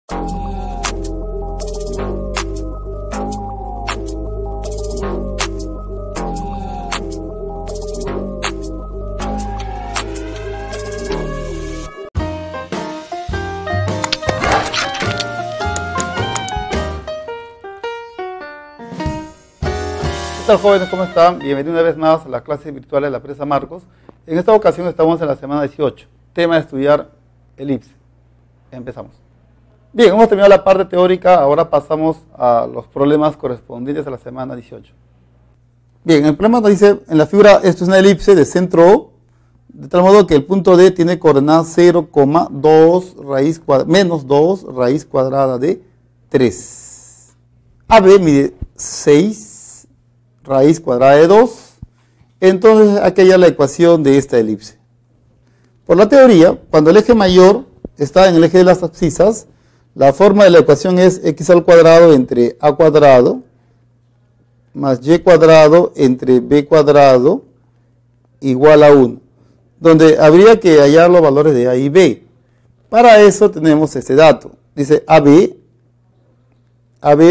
¿Qué tal, jóvenes? ¿Cómo están? Bienvenidos una vez más a la clase virtual de la empresa Marcos. En esta ocasión estamos en la semana 18, tema de estudiar elipse. Empezamos. Bien, hemos terminado la parte teórica, ahora pasamos a los problemas correspondientes a la semana 18. Bien, el problema nos dice, en la figura, esto es una elipse de centro O, de tal modo que el punto D tiene coordenadas 0,2 menos 2 raíz cuadrada de 3. AB mide 6 raíz cuadrada de 2, entonces aquí hay la ecuación de esta elipse. Por la teoría, cuando el eje mayor está en el eje de las abscisas, la forma de la ecuación es x al cuadrado entre a cuadrado más y cuadrado entre b cuadrado igual a 1, donde habría que hallar los valores de a y b. Para eso tenemos este dato. Dice AB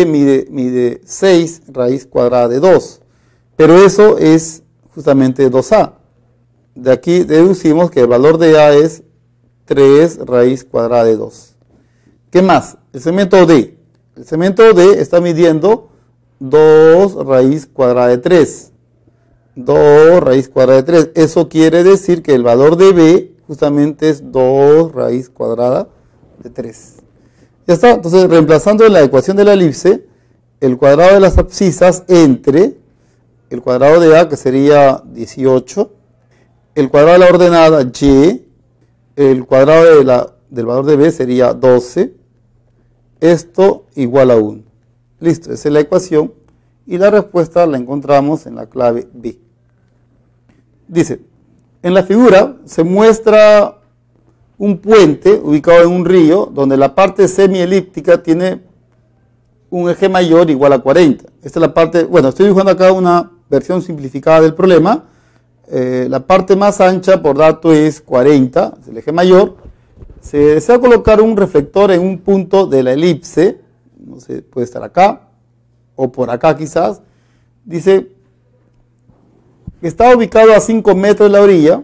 mide 6 raíz cuadrada de 2. Pero eso es justamente 2a. De aquí deducimos que el valor de a es 3 raíz cuadrada de 2. ¿Qué más? El segmento D. El segmento D está midiendo 2 raíz cuadrada de 3. 2 raíz cuadrada de 3. Eso quiere decir que el valor de b justamente es 2 raíz cuadrada de 3. Ya está. Entonces, reemplazando en la ecuación de la elipse, el cuadrado de las abscisas entre el cuadrado de A, que sería 18, el cuadrado de la ordenada Y, el cuadrado del valor de B sería 12, esto igual a 1. Listo, esa es la ecuación y la respuesta la encontramos en la clave B. Dice, en la figura se muestra un puente ubicado en un río donde la parte semielíptica tiene un eje mayor igual a 40. Esta es la parte, bueno, estoy dibujando acá una versión simplificada del problema. La parte más ancha por dato es 40, es el eje mayor. Se desea colocar un reflector en un punto de la elipse, no sé, puede estar acá o por acá quizás. Dice que está ubicado a 5 metros de la orilla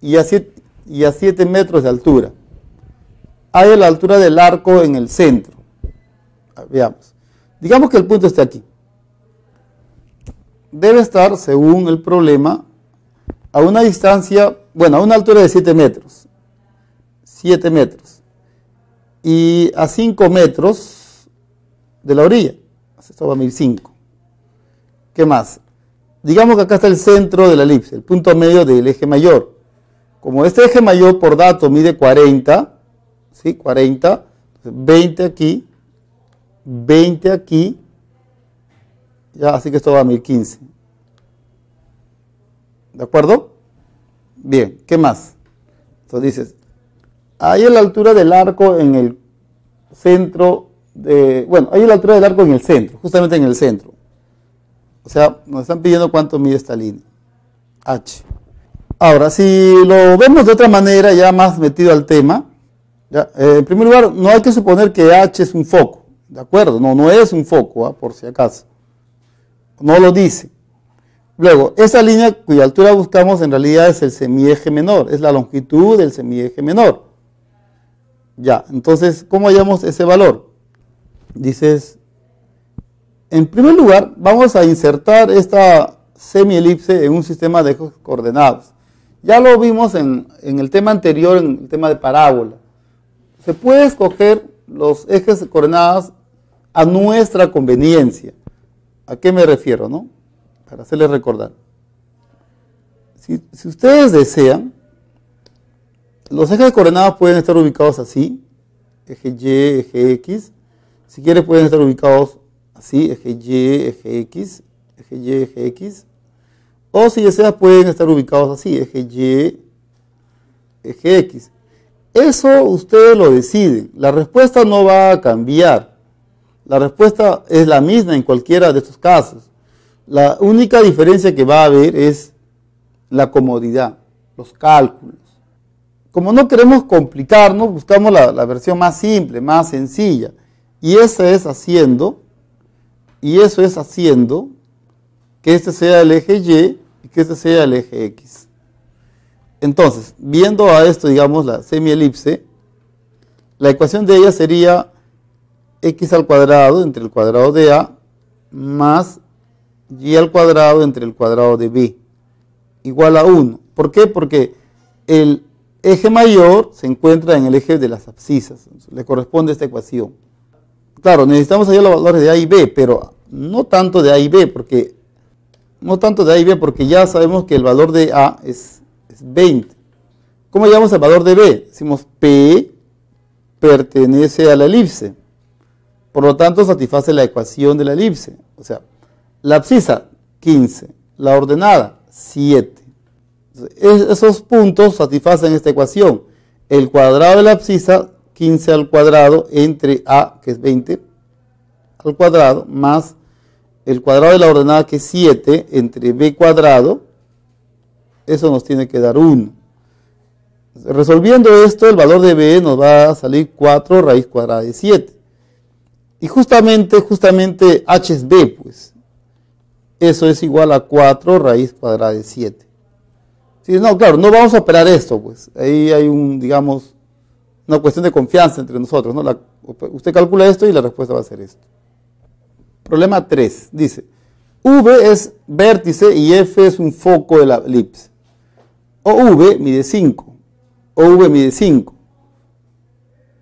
y a 7 metros de altura. Hay la altura del arco en el centro. Veamos. Digamos que el punto esté aquí. Debe estar, según el problema, a una distancia, bueno, a una altura de 7 metros. 7 metros. Y a 5 metros de la orilla. Esto va a medir 5. ¿Qué más? Digamos que acá está el centro de la elipse, el punto medio del eje mayor. Como este eje mayor por dato mide 40, ¿sí? 40, 20 aquí, 20 aquí, ya, así que esto va a medir 15. ¿De acuerdo? Bien, ¿qué más? Entonces dices, ahí es la altura del arco en el centro, ahí es la altura del arco en el centro, justamente en el centro. O sea, nos están pidiendo cuánto mide esta línea, H. Ahora, si lo vemos de otra manera, ya más metido al tema, ya, en primer lugar, no hay que suponer que H es un foco, ¿de acuerdo? No es un foco, por si acaso. No lo dice. Luego, esa línea cuya altura buscamos en realidad es el semieje menor, es la longitud del semieje menor. Ya, entonces, ¿cómo hallamos ese valor? Dices, en primer lugar, vamos a insertar esta semielipse en un sistema de ejes coordenados. Ya lo vimos en el tema anterior, en el tema de parábola. Se puede escoger los ejes coordenados a nuestra conveniencia. ¿A qué me refiero, no? Para hacerles recordar. Si ustedes desean, los ejes coordenados pueden estar ubicados así, eje Y, eje X. Si quieres pueden estar ubicados así, eje Y, eje X, eje Y, eje X. O si deseas pueden estar ubicados así, eje Y, eje X. Eso ustedes lo deciden. La respuesta no va a cambiar. La respuesta es la misma en cualquiera de estos casos. La única diferencia que va a haber es la comodidad, los cálculos. como no queremos complicarnos, buscamos la versión más simple, más sencilla. Y eso es haciendo que este sea el eje Y y que este sea el eje X. Entonces, viendo a esto, digamos, la semielipse, la ecuación de ella sería x al cuadrado entre el cuadrado de A más y al cuadrado entre el cuadrado de B igual a 1. ¿Por qué? Porque el eje mayor se encuentra en el eje de las abscisas. Le corresponde esta ecuación. Claro, necesitamos hallar los valores de A y B, pero no tanto de A y B, porque ya sabemos que el valor de A es 20. ¿Cómo hallamos el valor de B? Decimos P pertenece a la elipse. Por lo tanto, satisface la ecuación de la elipse. O sea, la abscisa, 15. La ordenada, 7. Esos puntos satisfacen esta ecuación. El cuadrado de la abscisa, 15 al cuadrado, entre A, que es 20, al cuadrado, más el cuadrado de la ordenada, que es 7, entre B cuadrado, eso nos tiene que dar 1. Resolviendo esto, el valor de B nos va a salir 4 raíz cuadrada de 7. Y justamente h es B, pues. Eso es igual a 4 raíz cuadrada de 7. Sí, no, claro, no vamos a operar esto, pues. Ahí hay digamos, una cuestión de confianza entre nosotros, ¿no? Usted calcula esto y la respuesta va a ser esto. Problema 3, dice, V es vértice y F es un foco de la elipse. OV mide 5. OV mide 5.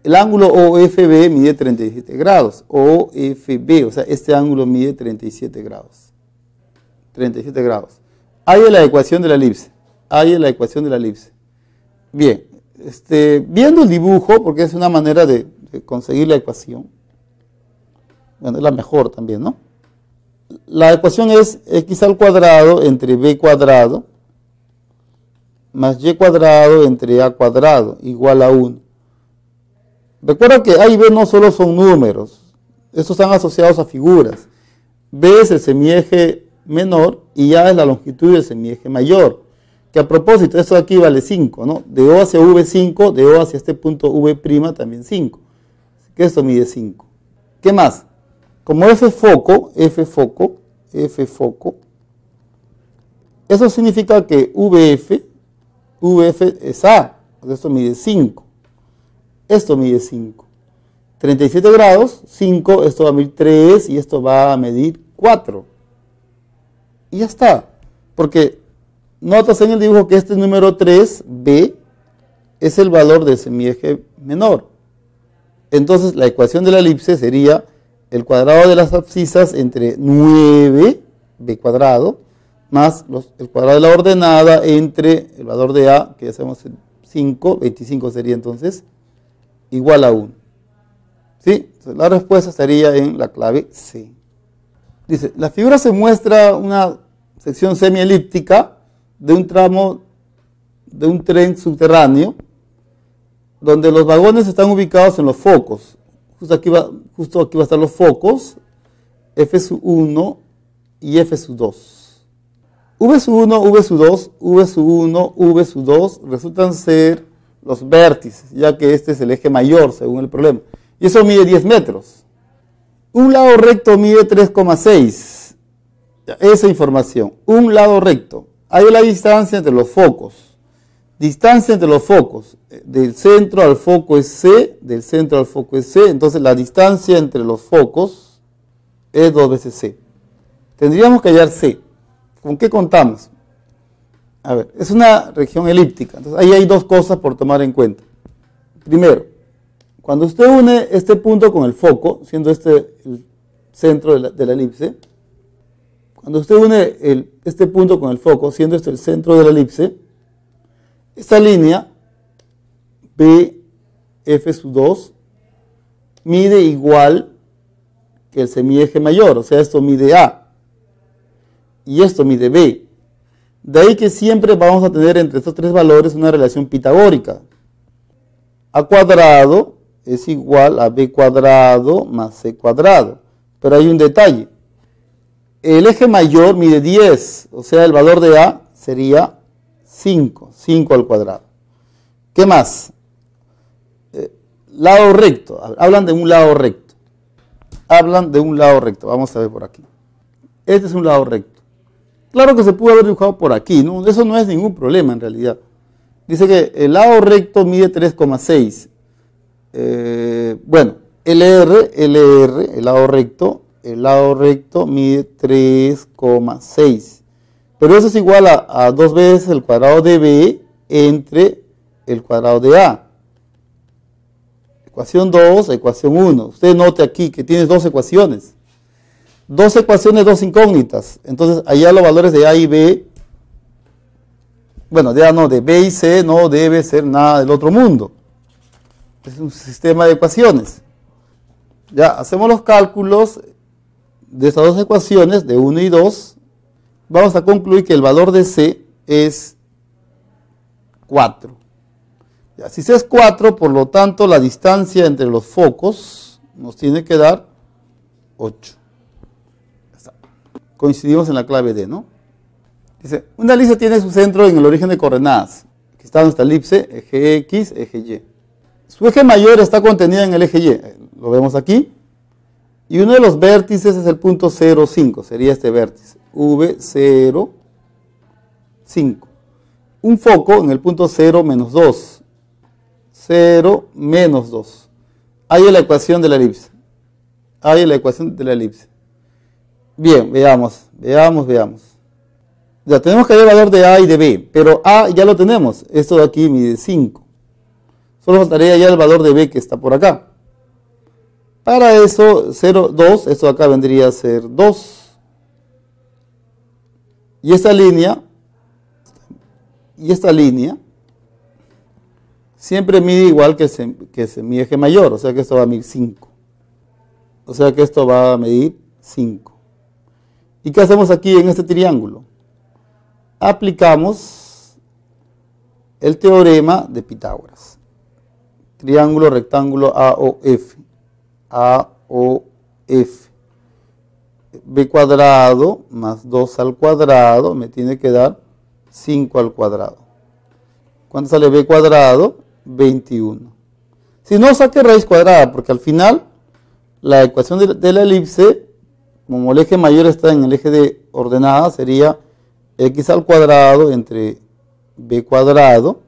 El ángulo OFB mide 37 grados. OFB, o sea, este ángulo mide 37 grados. 37 grados. Hay la ecuación de la elipse. Bien, viendo el dibujo, porque es una manera de conseguir la ecuación. Bueno, es la mejor también, ¿no? La ecuación es x al cuadrado entre b cuadrado más y cuadrado entre a cuadrado igual a 1. Recuerda que A y B no solo son números, estos están asociados a figuras. B es el semieje menor y A es la longitud del semieje mayor. Que a propósito, esto de aquí vale 5, ¿no? De O hacia V 5, de O hacia este punto V' también 5. Así que esto mide 5. ¿Qué más? Como F foco, eso significa que VF es A, esto mide 5. Esto mide 5. 37 grados, 5, esto va a medir 3 y esto va a medir 4. Y ya está. Porque notas en el dibujo que este número 3, B, es el valor del semieje menor. Entonces la ecuación de la elipse sería el cuadrado de las abscisas entre 9, B cuadrado, más el cuadrado de la ordenada entre el valor de A, que ya sabemos 5, 25 sería entonces, igual a 1. ¿Sí? Entonces, la respuesta estaría en la clave C. Dice, la figura se muestra una sección semielíptica de un tramo de un tren subterráneo donde los vagones están ubicados en los focos. Justo aquí va a estar los focos, F1 y F2. V1, V2, V1, V2 resultan ser los vértices, ya que este es el eje mayor según el problema. Y eso mide 10 metros. Un lado recto mide 3,6. Esa información. Un lado recto. Hay la distancia entre los focos. Distancia entre los focos. Del centro al foco es C. Del centro al foco es C. Entonces la distancia entre los focos es 2 veces C. Tendríamos que hallar C. ¿Con qué contamos? A ver, es una región elíptica. Entonces ahí hay dos cosas por tomar en cuenta. Primero, cuando usted une este punto con el foco, siendo este el centro de la elipse, cuando usted une este punto con el foco, siendo este el centro de la elipse, esta línea BF2 mide igual que el semieje mayor, o sea, esto mide A y esto mide B. De ahí que siempre vamos a tener entre estos tres valores una relación pitagórica. A cuadrado es igual a B cuadrado más C cuadrado. Pero hay un detalle. El eje mayor mide 10, o sea, el valor de A sería 5 al cuadrado. ¿Qué más? Lado recto. Hablan de un lado recto. Hablan de un lado recto. Vamos a ver por aquí. Este es un lado recto. Claro que se pudo haber dibujado por aquí, ¿no? Eso no es ningún problema en realidad. Dice que el lado recto mide 3,6. Bueno, LR, el lado recto mide 3,6. Pero eso es igual a 2 veces el cuadrado de B entre el cuadrado de A. Ecuación 2, ecuación 1. Usted note aquí que tienes dos ecuaciones. Dos ecuaciones, dos incógnitas. Entonces, allá los valores de A y B, bueno, de A no, de B y C no debe ser nada del otro mundo. Es un sistema de ecuaciones. Ya, hacemos los cálculos de estas dos ecuaciones, de 1 y 2. Vamos a concluir que el valor de C es 4. Ya, si C es 4, por lo tanto, la distancia entre los focos nos tiene que dar 8. Coincidimos en la clave D, ¿no? Dice, una elipse tiene su centro en el origen de coordenadas. Aquí está nuestra elipse, eje X, eje Y. Su eje mayor está contenido en el eje Y, lo vemos aquí. Y uno de los vértices es el punto 0, 5, sería este vértice, V0, 5. Un foco en el punto 0, menos 2. 0, menos 2. Ahí es la ecuación de la elipse. Ahí es la ecuación de la elipse. Bien, veamos. Ya tenemos que hallar el valor de A y de B, pero A ya lo tenemos. Esto de aquí mide 5. Solo faltaría hallar el valor de B que está por acá. Para eso, 0, 2, esto de acá vendría a ser 2. Y esta línea siempre mide igual que mi eje mayor, o sea que esto va a medir 5. O sea que esto va a medir 5. ¿Y qué hacemos aquí en este triángulo? Aplicamos el teorema de Pitágoras. Triángulo rectángulo AOF. B cuadrado más 2 al cuadrado me tiene que dar 5 al cuadrado. ¿Cuánto sale B cuadrado? 21. Si no, saque raíz cuadrada, porque al final la ecuación de la elipse, como el eje mayor está en el eje de ordenadas, sería x al cuadrado entre b cuadrado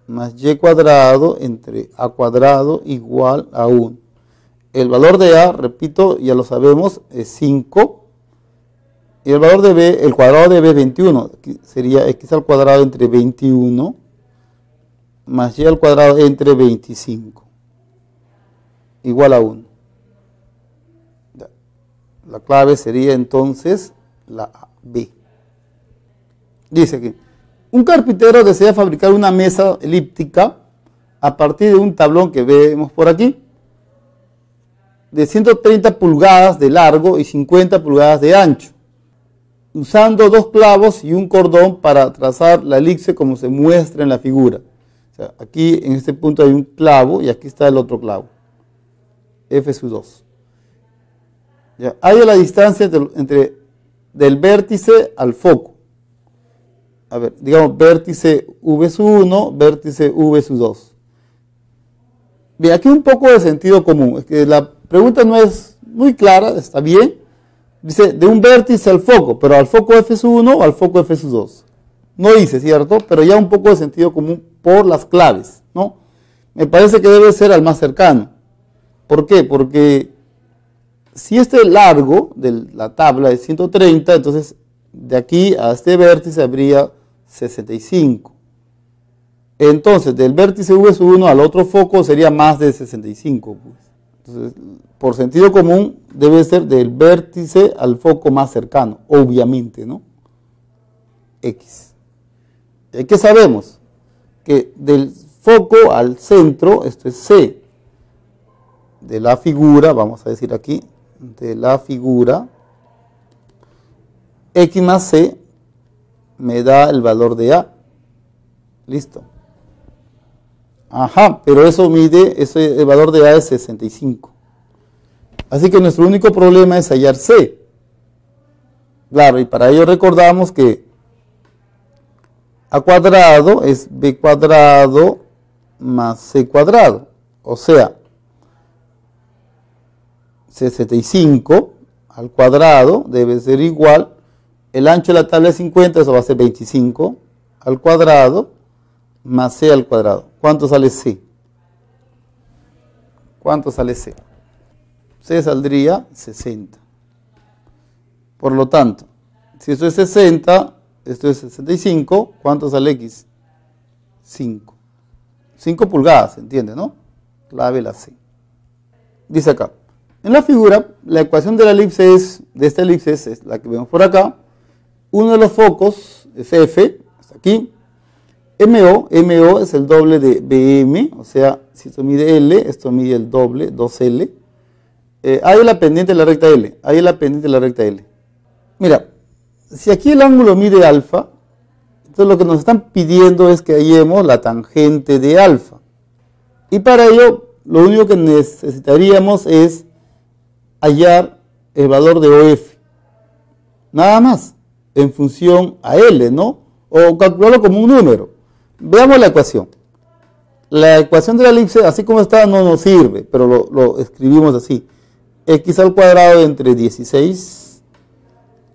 más y cuadrado entre a cuadrado igual a 1. El valor de a, repito, ya lo sabemos, es 5. Y el valor de b, el cuadrado de b es 21. Aquí sería x al cuadrado entre 21 más y al cuadrado entre 25 igual a 1. La clave sería entonces la B. Dice aquí, un carpintero desea fabricar una mesa elíptica a partir de un tablón que vemos por aquí, de 130 pulgadas de largo y 50 pulgadas de ancho, usando 2 clavos y un cordón para trazar la elipse como se muestra en la figura. O sea, aquí en este punto hay un clavo y aquí está el otro clavo, F sub 2. Ya, hay la distancia del vértice al foco. A ver, digamos vértice V sub 1, vértice V sub 2. Bien, aquí un poco de sentido común. Es que la pregunta no es muy clara, está bien. Dice de un vértice al foco, pero al foco F sub 1 o al foco F sub 2. No dice, ¿cierto? Pero ya un poco de sentido común por las claves, ¿no? Me parece que debe ser al más cercano. ¿Por qué? Porque si este largo de la tabla es 130, entonces de aquí a este vértice habría 65. Entonces, del vértice V sub 1 al otro foco sería más de 65. Pues. Entonces, por sentido común, debe ser del vértice al foco más cercano, obviamente, ¿no? X. ¿Qué sabemos? Que del foco al centro, esto es C. De la figura, vamos a decir aquí, de la figura, X más C me da el valor de A. Listo. Ajá, pero eso mide, el valor de A es 65. Así que nuestro único problema es hallar C. Claro, y para ello recordamos que A cuadrado es b cuadrado más c cuadrado. O sea, 65 al cuadrado debe ser igual. El ancho de la tabla es 50, eso va a ser 25 al cuadrado más c al cuadrado. ¿Cuánto sale c? ¿Cuánto sale c? C saldría 60. Por lo tanto, si esto es 60, esto es 65, ¿cuánto sale x? 5. 5 pulgadas, ¿entiende, no? Clave la C. Dice acá, en la figura, la ecuación de la elipse de esta elipse es la que vemos por acá. Uno de los focos es F, hasta aquí. MO es el doble de BM, o sea, si esto mide L, esto mide el doble, 2L. Hay la pendiente de la recta L, hay la pendiente de la recta L. Mira, si aquí el ángulo mide alfa, entonces lo que nos están pidiendo es que hallemos la tangente de alfa. Y para ello, lo único que necesitaríamos es hallar el valor de OF. Nada más, en función a L, ¿no? O calcularlo como un número. Veamos la ecuación. La ecuación de la elipse, así como está, no nos sirve, pero lo escribimos así. X al cuadrado entre 16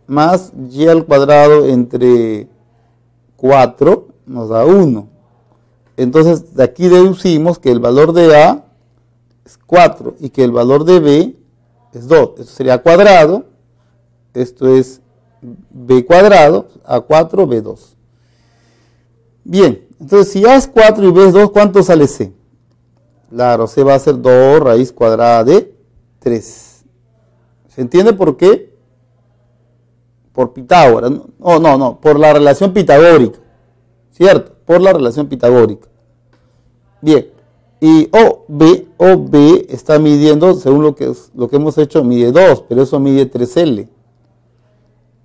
más y al cuadrado entre 4 nos da 1. Entonces, de aquí deducimos que el valor de A es 4 y que el valor de B es 2. Esto sería cuadrado. Esto es B cuadrado, A4, B2. Bien, entonces si A es 4 y B es 2, ¿cuánto sale C? Claro, C va a ser 2 raíz cuadrada de 3. ¿Se entiende por qué? Por Pitágoras. No, por la relación pitagórica. ¿Cierto? Por la relación pitagórica. Bien, y OB está midiendo, según lo que hemos hecho, mide 2, pero eso mide 3L.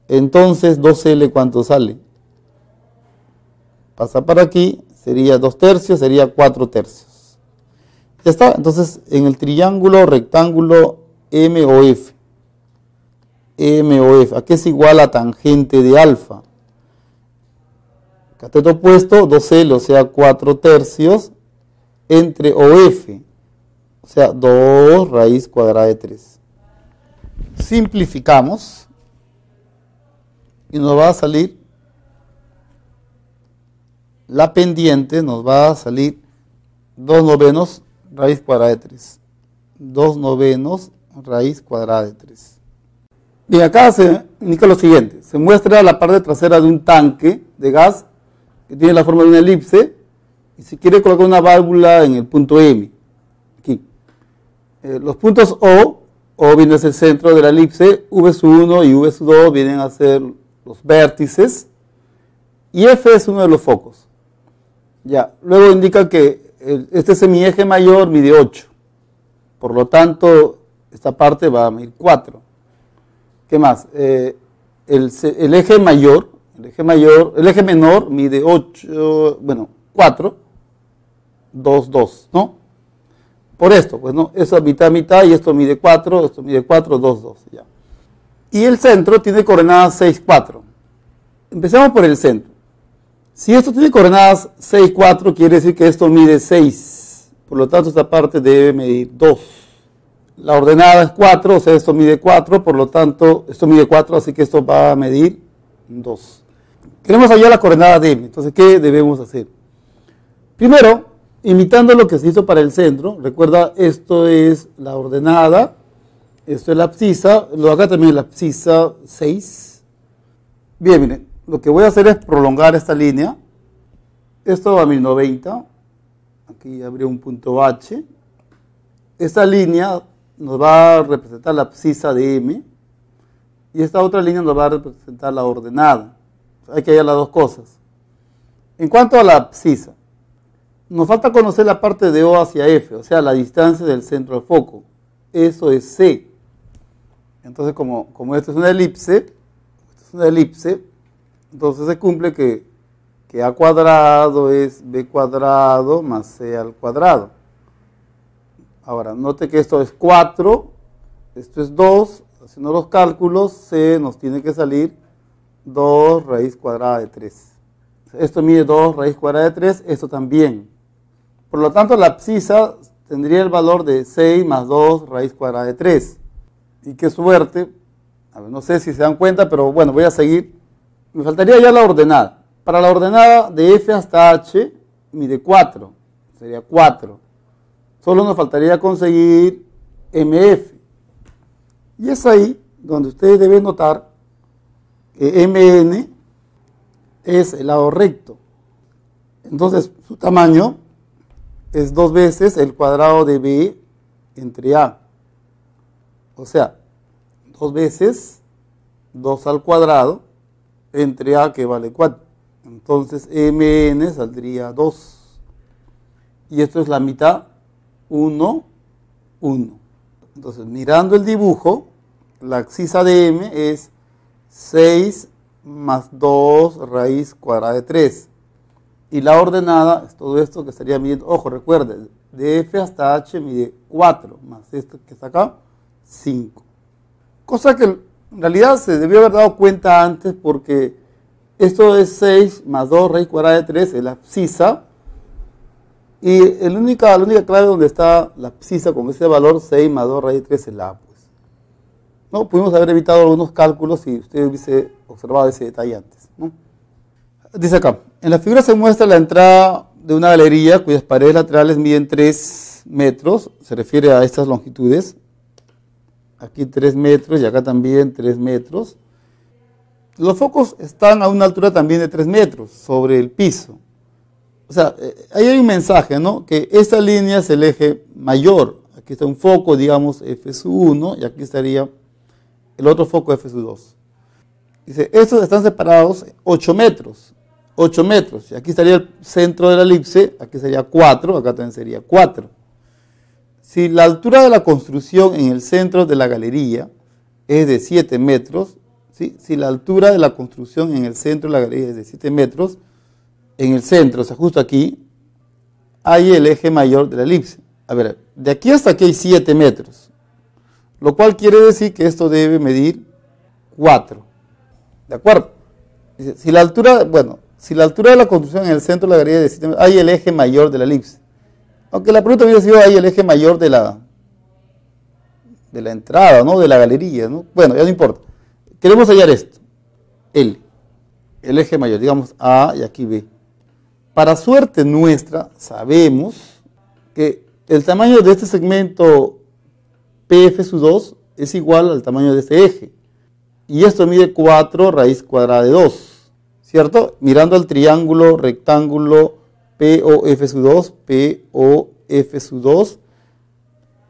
Entonces, 2L, ¿cuánto sale? Pasa para aquí, sería 2 tercios, sería 4 tercios. Ya está, entonces, en el triángulo rectángulo MOF, ¿a qué es igual a tangente de alfa? Cateto opuesto, 2L, o sea, 4 tercios, entre OF, o sea, 2 raíz cuadrada de 3. Simplificamos y nos va a salir la pendiente, nos va a salir 2 novenos raíz cuadrada de 3. 2 novenos raíz cuadrada de 3. Bien, acá se indica lo siguiente. Se muestra la parte trasera de un tanque de gas que tiene la forma de una elipse y se quiere colocar una válvula en el punto M. Aquí. Los puntos O viene a ser el centro de la elipse, V1 y V2 vienen a ser los vértices y F es uno de los focos. Ya, luego indica que este semieje mayor mide 8. Por lo tanto, esta parte va a medir 4. ¿Qué más? El eje mayor, el eje menor mide 8, bueno, 4, 2, 2, ¿no? Por esto, pues no, eso mitad, mitad, y esto mide 4, 2, 2, ya. Y el centro tiene coordenadas 6, 4. Empecemos por el centro. Si esto tiene coordenadas 6, 4, quiere decir que esto mide 6. Por lo tanto, esta parte debe medir 2. La ordenada es 4, o sea, esto mide 4, por lo tanto, esto mide 4, así que esto va a medir 2. Queremos hallar la coordenada de M, entonces, ¿qué debemos hacer? Primero, imitando lo que se hizo para el centro, recuerda, esto es la ordenada, esto es la abscisa, acá también es la abscisa 6. Bien, miren, lo que voy a hacer es prolongar esta línea, esto va a 1090, aquí habría un punto H, esta línea nos va a representar la abscisa de M y esta otra línea nos va a representar la ordenada. Hay que hallar las dos cosas. En cuanto a la abscisa, nos falta conocer la parte de O hacia F, o sea, la distancia del centro al foco. Eso es C. Entonces, como esto es una elipse, entonces se cumple que A cuadrado es B cuadrado más C al cuadrado. Ahora, note que esto es 4, esto es 2, haciendo los cálculos, C nos tiene que salir 2 raíz cuadrada de 3. Esto mide 2 raíz cuadrada de 3, esto también. Por lo tanto, la abscisa tendría el valor de 6 más 2 raíz cuadrada de 3. Y qué suerte. A ver, no sé si se dan cuenta, pero bueno, voy a seguir. Me faltaría ya la ordenada. Para la ordenada de f hasta h mide 4. Sería 4. Solo nos faltaría conseguir mf. Y es ahí donde ustedes deben notar que mn es el lado recto. Entonces, su tamaño es 2 veces el cuadrado de b entre a. O sea, 2 veces 2 al cuadrado entre a, que vale 4. Entonces, mn saldría 2. Y esto es la mitad, 1, 1. Entonces, mirando el dibujo, la abscisa de m es 6 más 2 raíz cuadrada de 3. Y la ordenada es todo esto que estaría midiendo. Ojo, recuerden, de f hasta h mide 4, más esto que está acá, 5. Cosa que en realidad se debió haber dado cuenta antes, porque esto es 6 más 2 raíz cuadrada de 3, es la abscisa. Y la única clave donde está la abscisa con ese valor, 6 más 2 raíz de 3, es la a. Pues. ¿No? Pudimos haber evitado algunos cálculos si usted hubiese observado ese detalle antes. ¿No? Dice acá, en la figura se muestra la entrada de una galería cuyas paredes laterales miden 3 metros, se refiere a estas longitudes. Aquí 3 metros y acá también 3 metros. Los focos están a una altura también de 3 metros sobre el piso. O sea, ahí hay un mensaje, ¿no? Que esta línea es el eje mayor. Aquí está un foco, digamos, F sub 1, y aquí estaría el otro foco F sub 2. Dice, estos están separados 8 metros. 8 metros. Y aquí estaría el centro de la elipse, aquí sería 4, acá también sería 4. Si la altura de la construcción en el centro de la galería es de 7 metros, ¿sí? Si la altura de la construcción en el centro de la galería es de 7 metros, en el centro, o sea, justo aquí, hay el eje mayor de la elipse. A ver, de aquí hasta aquí hay 7 metros, lo cual quiere decir que esto debe medir 4. ¿De acuerdo? Dice, si la altura de la construcción en el centro de la galería es de 7 metros, hay el eje mayor de la elipse. Aunque la pregunta hubiera sido, hay el eje mayor de la entrada, ¿no? De la galería, ¿no? Bueno, ya no importa. Queremos hallar esto, L, el eje mayor, digamos A y aquí B. Para suerte nuestra, sabemos que el tamaño de este segmento PF sub 2 es igual al tamaño de este eje. Y esto mide 4 raíz cuadrada de 2, ¿cierto? Mirando al triángulo rectángulo POF sub 2, POF sub 2,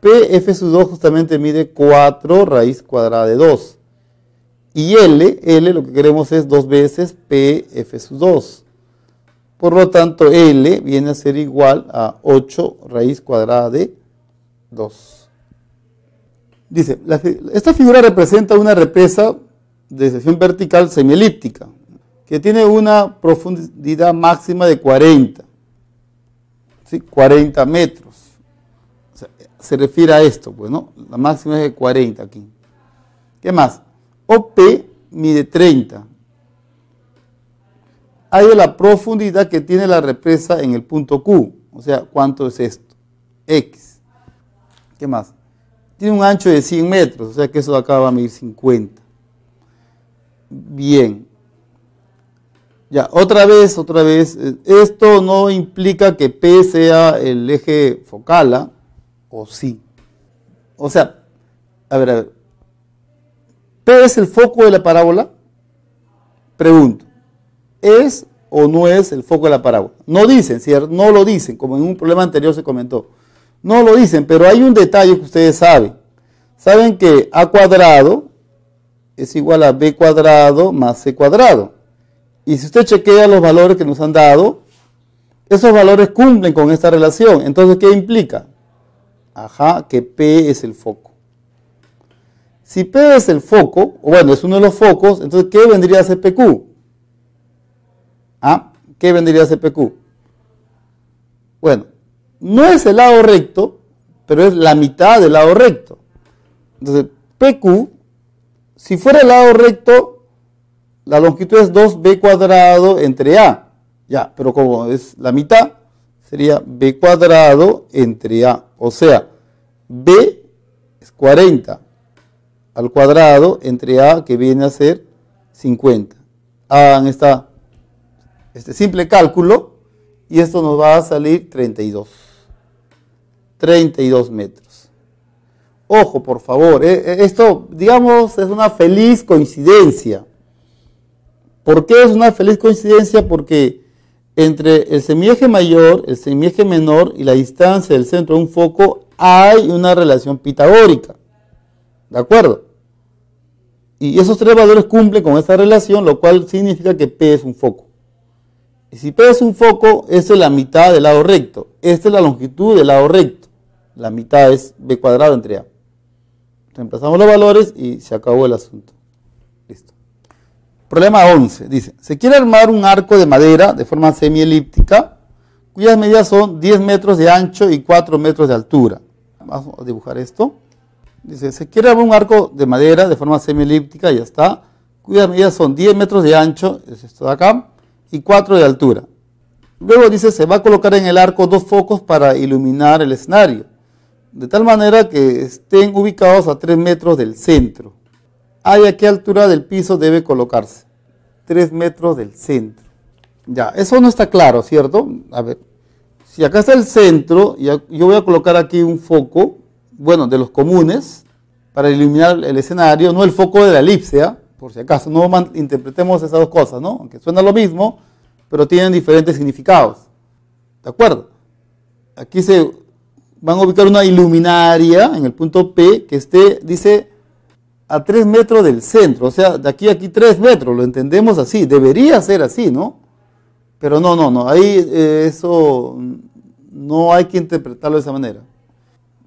PF sub 2 justamente mide 4 raíz cuadrada de 2. Y L lo que queremos es 2 veces PF sub 2. Por lo tanto, L viene a ser igual a 8 raíz cuadrada de 2. Dice, esta figura representa una represa de sección vertical semielíptica que tiene una profundidad máxima de 40, ¿sí? 40 metros. O sea, se refiere a esto, pues, ¿no? La máxima es de 40 aquí. ¿Qué más? OP mide 30. Hay la profundidad que tiene la represa en el punto Q. O sea, ¿cuánto es esto? X. ¿Qué más? Tiene un ancho de 100 metros, o sea que eso de acá va a medir 50. Bien. Ya, otra vez, esto no implica que P sea el eje focal, ¿ah? ¿O sí? O sea, a ver. ¿P es el foco de la parábola? Pregunto. ¿Es o no es el foco de la parábola? No dicen, ¿cierto? No lo dicen, como en un problema anterior se comentó. No lo dicen, pero hay un detalle que ustedes saben. Saben que a cuadrado es igual a b cuadrado más c cuadrado. Y si usted chequea los valores que nos han dado, esos valores cumplen con esta relación. Entonces, ¿qué implica? Ajá, que P es el foco. Si P es el foco, o bueno, es uno de los focos, entonces, ¿qué vendría a ser PQ? ¿Ah? ¿Qué vendría a ser PQ? Bueno, no es el lado recto, pero es la mitad del lado recto. Entonces, PQ, si fuera el lado recto, la longitud es 2b cuadrado entre A. Ya, pero como es la mitad, sería b cuadrado entre a. O sea, b es 40 al cuadrado entre a, que viene a ser 50. Hagan este simple cálculo y esto nos va a salir 32. 32 metros. Ojo, por favor, esto, digamos, es una feliz coincidencia. ¿Por qué es una feliz coincidencia? Porque entre el semieje mayor, el semieje menor y la distancia del centro de un foco hay una relación pitagórica. ¿De acuerdo? Y esos tres valores cumplen con esa relación, lo cual significa que P es un foco. Y si P es un foco, esta es la mitad del lado recto. Esta es la longitud del lado recto. La mitad es B cuadrado entre A. Reemplazamos los valores y se acabó el asunto. Listo. Problema 11. Dice, se quiere armar un arco de madera de forma semielíptica, cuyas medidas son 10 metros de ancho y 4 metros de altura. Vamos a dibujar esto. Dice, se quiere armar un arco de madera de forma semielíptica, ya está, cuyas medidas son 10 metros de ancho, es esto de acá, y 4 de altura. Luego dice, se va a colocar en el arco 2 focos para iluminar el escenario, de tal manera que estén ubicados a 3 metros del centro. ¿A qué altura del piso debe colocarse? 3 metros del centro. Ya, eso no está claro, ¿cierto? A ver, si acá está el centro, yo voy a colocar aquí un foco, bueno, de los comunes, para iluminar el escenario, no el foco de la elipse, ¿eh? Por si acaso, no interpretemos esas dos cosas, ¿no? Aunque suena lo mismo, pero tienen diferentes significados. ¿De acuerdo? Aquí se van a ubicar una iluminaria en el punto P que esté, dice, a 3 metros del centro, o sea, de aquí a aquí 3 metros, lo entendemos así, debería ser así, ¿no? Pero no, ahí eso no hay que interpretarlo de esa manera.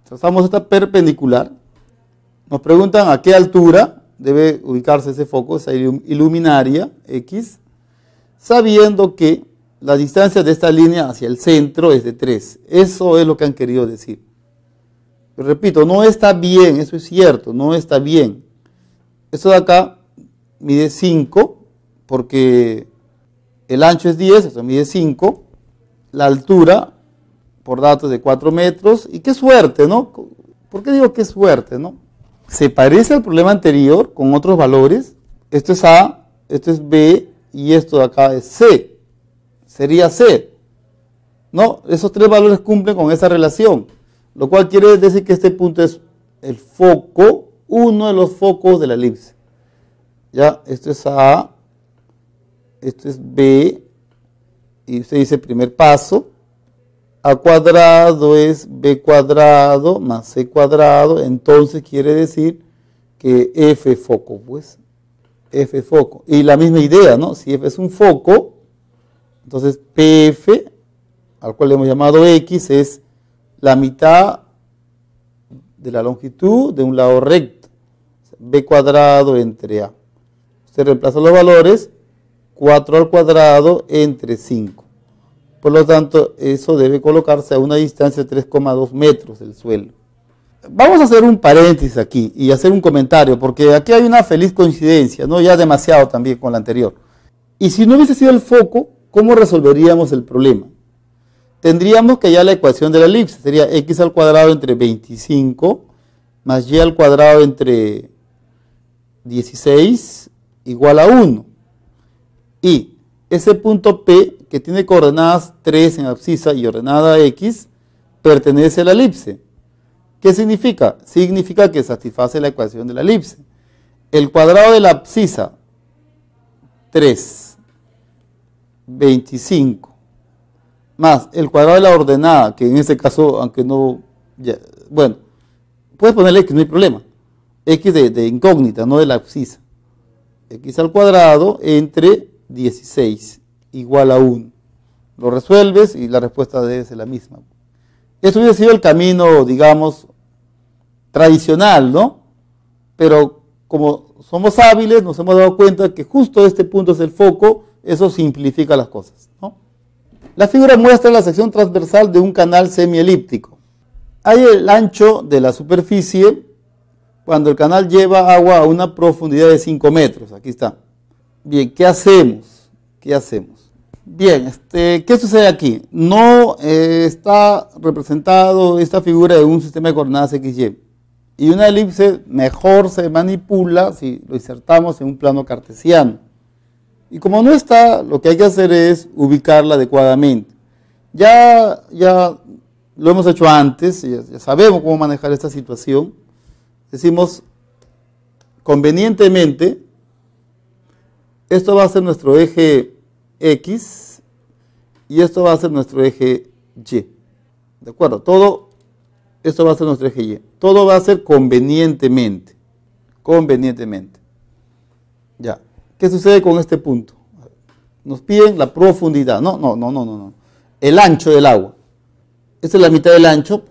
Trazamos esta perpendicular, nos preguntan a qué altura debe ubicarse ese foco, esa iluminaria X, sabiendo que la distancia de esta línea hacia el centro es de 3. Eso es lo que han querido decir. Pero repito, no está bien, eso es cierto, no está bien. Esto de acá mide 5, porque el ancho es 10, eso mide 5, la altura, por datos de 4 metros, y qué suerte, ¿no? ¿Por qué digo qué suerte, no? Se parece al problema anterior con otros valores. Esto es A, esto es B, y esto de acá es C. Sería C. ¿No? Esos tres valores cumplen con esa relación, lo cual quiere decir que este punto es el foco, uno de los focos de la elipse. Ya, esto es A, esto es B, y usted dice primer paso. A cuadrado es B cuadrado más C cuadrado, entonces quiere decir que F foco, pues, F foco. Y la misma idea, ¿no? Si F es un foco, entonces PF, al cual le hemos llamado X, es la mitad de la longitud de un lado recto. B cuadrado entre A. Usted reemplaza los valores, 4 al cuadrado entre 5. Por lo tanto, eso debe colocarse a una distancia de 3,2 metros del suelo. Vamos a hacer un paréntesis aquí y hacer un comentario, porque aquí hay una feliz coincidencia, ¿no? Ya demasiado también con la anterior. Y si no hubiese sido el foco, ¿cómo resolveríamos el problema? Tendríamos que hallar la ecuación de la elipse, sería x al cuadrado entre 25 más y al cuadrado entre 16 igual a 1. Y ese punto P, que tiene coordenadas 3 en abscisa y ordenada X, pertenece a la elipse. ¿Qué significa? Significa que satisface la ecuación de la elipse. El cuadrado de la abscisa, 3, 25, más el cuadrado de la ordenada, que en este caso, aunque no, ya, bueno, puedes ponerle X, no hay problema. X de incógnita, no de la abscisa. X al cuadrado entre 16 igual a 1. Lo resuelves y la respuesta debe ser la misma. Esto hubiera sido el camino, digamos, tradicional, ¿no? Pero como somos hábiles, nos hemos dado cuenta que justo este punto es el foco, eso simplifica las cosas, ¿no? La figura muestra la sección transversal de un canal semielíptico. Hay el ancho de la superficie cuando el canal lleva agua a una profundidad de 5 metros. Aquí está. Bien, ¿qué hacemos? ¿Qué hacemos? Bien, ¿qué sucede aquí? No está representado esta figura de un sistema de coordenadas XY. Y una elipse mejor se manipula si lo insertamos en un plano cartesiano. Y como no está, lo que hay que hacer es ubicarla adecuadamente. Ya lo hemos hecho antes, ya sabemos cómo manejar esta situación. Decimos, convenientemente, esto va a ser nuestro eje X y esto va a ser nuestro eje Y. ¿De acuerdo? Todo esto va a ser nuestro eje Y. Todo va a ser convenientemente. Convenientemente. Ya. ¿Qué sucede con este punto? Nos piden la profundidad. No. El ancho del agua. Esta es la mitad del ancho.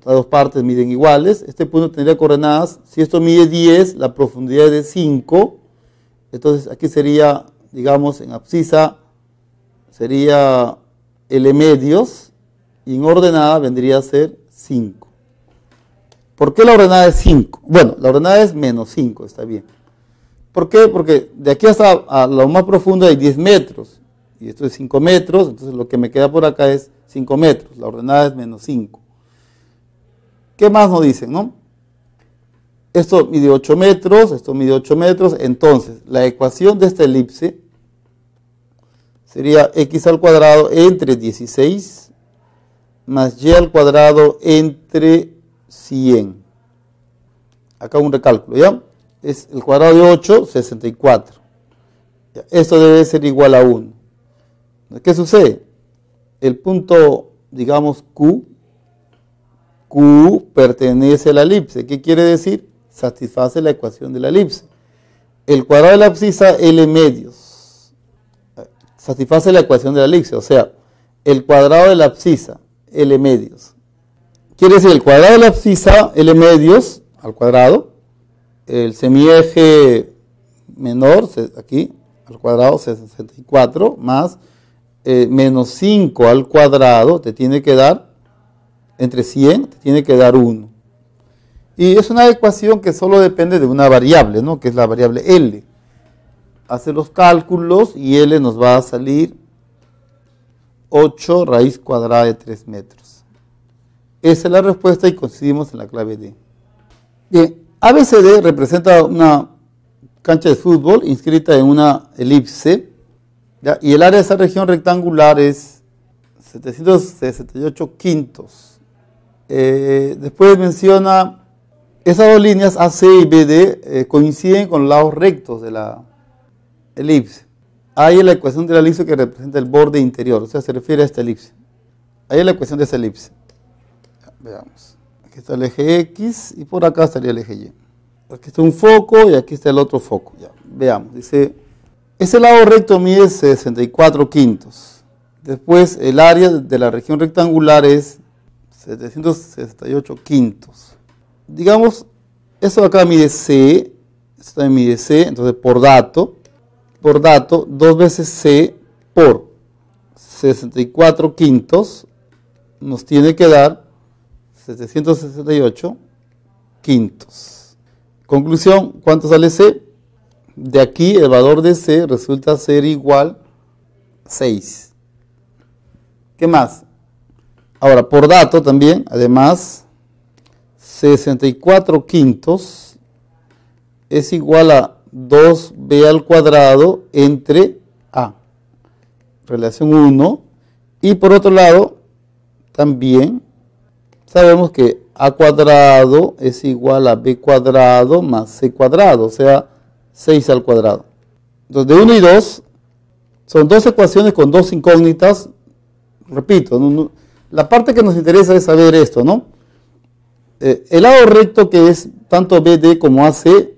Las dos partes miden iguales. Este punto tendría coordenadas. Si esto mide 10, la profundidad es de 5. Entonces aquí sería, digamos, en abscisa sería L medios y en ordenada vendría a ser 5. ¿Por qué la ordenada es 5? Bueno, la ordenada es menos 5, está bien. ¿Por qué? Porque de aquí hasta a lo más profundo hay 10 metros y esto es 5 metros, entonces lo que me queda por acá es 5 metros, la ordenada es menos 5. ¿Qué más nos dicen, no? Esto mide 8 metros, esto mide 8 metros, entonces la ecuación de esta elipse sería x al cuadrado entre 16 más y al cuadrado entre 100. Acá un recálculo, ¿ya? Es el cuadrado de 8, 64. ¿Ya? Esto debe ser igual a 1. ¿Qué sucede? El punto, digamos, Q pertenece a la elipse. ¿Qué quiere decir? Satisface la ecuación de la elipse. El cuadrado de la abscisa, L medios, satisface la ecuación de la elipse. O sea, el cuadrado de la abscisa, L medios. Quiere decir, el cuadrado de la abscisa, L medios, al cuadrado, el semieje menor, aquí, al cuadrado, 64, más menos 5 al cuadrado, te tiene que dar, entre 100, te tiene que dar 1. Y es una ecuación que solo depende de una variable, ¿no? Que es la variable L. Hace los cálculos y L nos va a salir 8 raíz cuadrada de 3 metros. Esa es la respuesta y coincidimos en la clave D. Bien, ABCD representa una cancha de fútbol inscrita en una elipse, ¿ya? Y el área de esa región rectangular es 768 quintos. Después menciona, esas dos líneas AC y BD coinciden con los lados rectos de la elipse. Ahí es la ecuación de la elipse que representa el borde interior, o sea, se refiere a esta elipse. Ahí es la ecuación de esa elipse. Ya, veamos. Aquí está el eje X y por acá estaría el eje Y. Aquí está un foco y aquí está el otro foco. Ya, veamos. Dice, ese lado recto mide 64 quintos. Después el área de la región rectangular es 768 quintos. Digamos, esto de acá mide C, esto también mide C, entonces por dato, 2 veces C por 64 quintos nos tiene que dar 768 quintos. Conclusión, ¿cuánto sale C? De aquí el valor de C resulta ser igual a 6. ¿Qué más? Ahora, por dato también, además, 64 quintos es igual a 2b al cuadrado entre a, relación 1, y por otro lado, también sabemos que a cuadrado es igual a b cuadrado más c cuadrado, o sea, 6 al cuadrado. Entonces, de 1 y 2, son dos ecuaciones con dos incógnitas. Repito, la parte que nos interesa es saber esto, ¿no? El lado recto que es tanto BD como AC,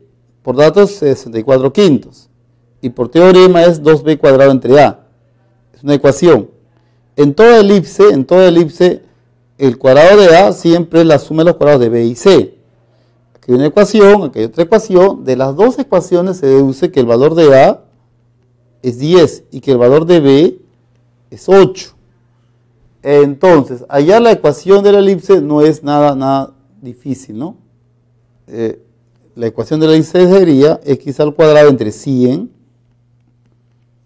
por datos es 64 quintos. Y por teorema es 2b cuadrado entre A. Es una ecuación. En toda elipse, el cuadrado de A siempre es la suma de los cuadrados de B y C. Aquí hay una ecuación, aquí hay otra ecuación. De las dos ecuaciones se deduce que el valor de A es 10 y que el valor de B es 8. Entonces, hallar la ecuación de la elipse no es nada difícil, ¿no? La ecuación de la elipse sería x al cuadrado entre 100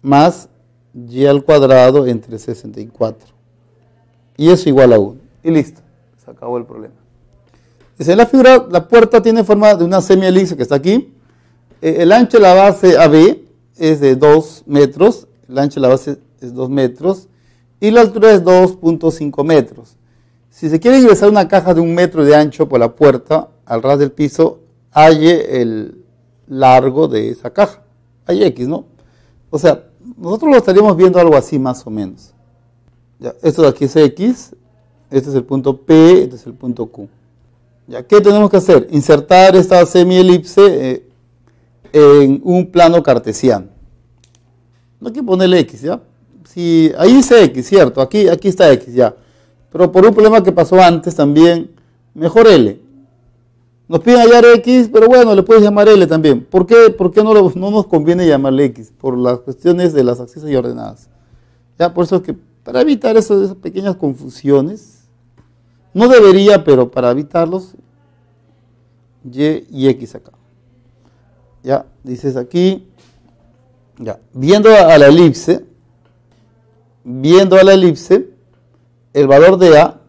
más y al cuadrado entre 64. Y eso igual a 1. Y listo, se acabó el problema. En la figura, la puerta tiene forma de una semielipse que está aquí. El ancho de la base AB es de 2 metros. El ancho de la base es 2 metros. Y la altura es 2.5 metros. Si se quiere ingresar una caja de 1 metro de ancho por la puerta al ras del piso, halle el largo de esa caja. Hay X, ¿no? O sea, nosotros lo estaríamos viendo algo así más o menos. Ya, esto de aquí es X, este es el punto P, este es el punto Q. Ya, ¿qué tenemos que hacer? Insertar esta semielipse en un plano cartesiano. No hay que ponerle X, ¿ya? Si, ahí dice X, ¿cierto? Aquí está X, ya. Pero por un problema que pasó antes también, mejor L. Nos piden hallar X, pero bueno, le puedes llamar L también. ¿Por qué no nos conviene llamarle X? Por las cuestiones de las abscisas y ordenadas. Ya, por eso es que para evitar esas pequeñas confusiones, no debería, pero para evitarlos, Y y X acá. Ya, dices aquí, ya, viendo a la elipse, el valor de A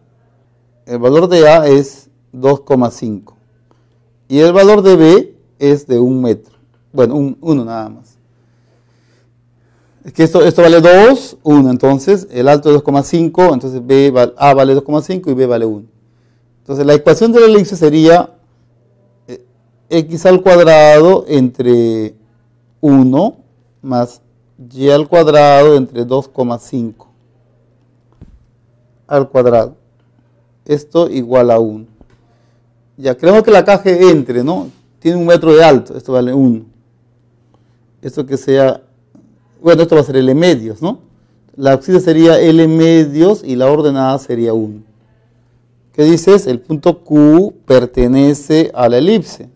es 2,5 y el valor de B es de 1 metro. Bueno, 1 nada más. Es que esto vale 2, 1, entonces el alto es 2,5, entonces A vale 2,5 y B vale 1. Entonces la ecuación de la elipse sería X al cuadrado entre 1 más Y al cuadrado entre 2,5 al cuadrado. Esto igual a 1. Ya, queremos que la caja entre, ¿no? Tiene 1 metro de alto, esto vale 1. Esto que sea, bueno, esto va a ser L medios, ¿no? La abscisa sería L medios y la ordenada sería 1. ¿Qué dices? El punto Q pertenece a la elipse.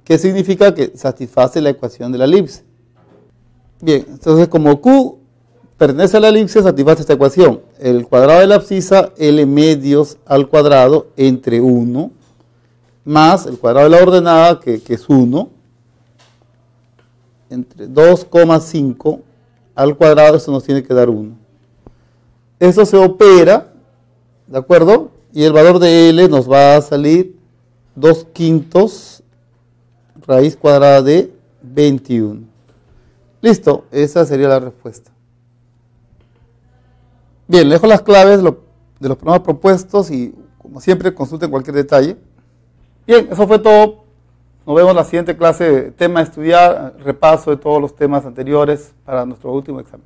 ¿Qué significa? Que satisface la ecuación de la elipse. Bien, entonces como Q pertenece a la elipse, satisface esta ecuación. El cuadrado de la abscisa, L medios al cuadrado entre 1, más el cuadrado de la ordenada, que es 1, entre 2,5 al cuadrado, eso nos tiene que dar 1. Eso se opera, ¿de acuerdo? Y el valor de L nos va a salir 2/5 raíz cuadrada de 21. Listo, esa sería la respuesta. Bien, le dejo las claves de los problemas propuestos y, como siempre, consulten cualquier detalle. Bien, eso fue todo. Nos vemos en la siguiente clase, tema a estudiar, repaso de todos los temas anteriores para nuestro último examen.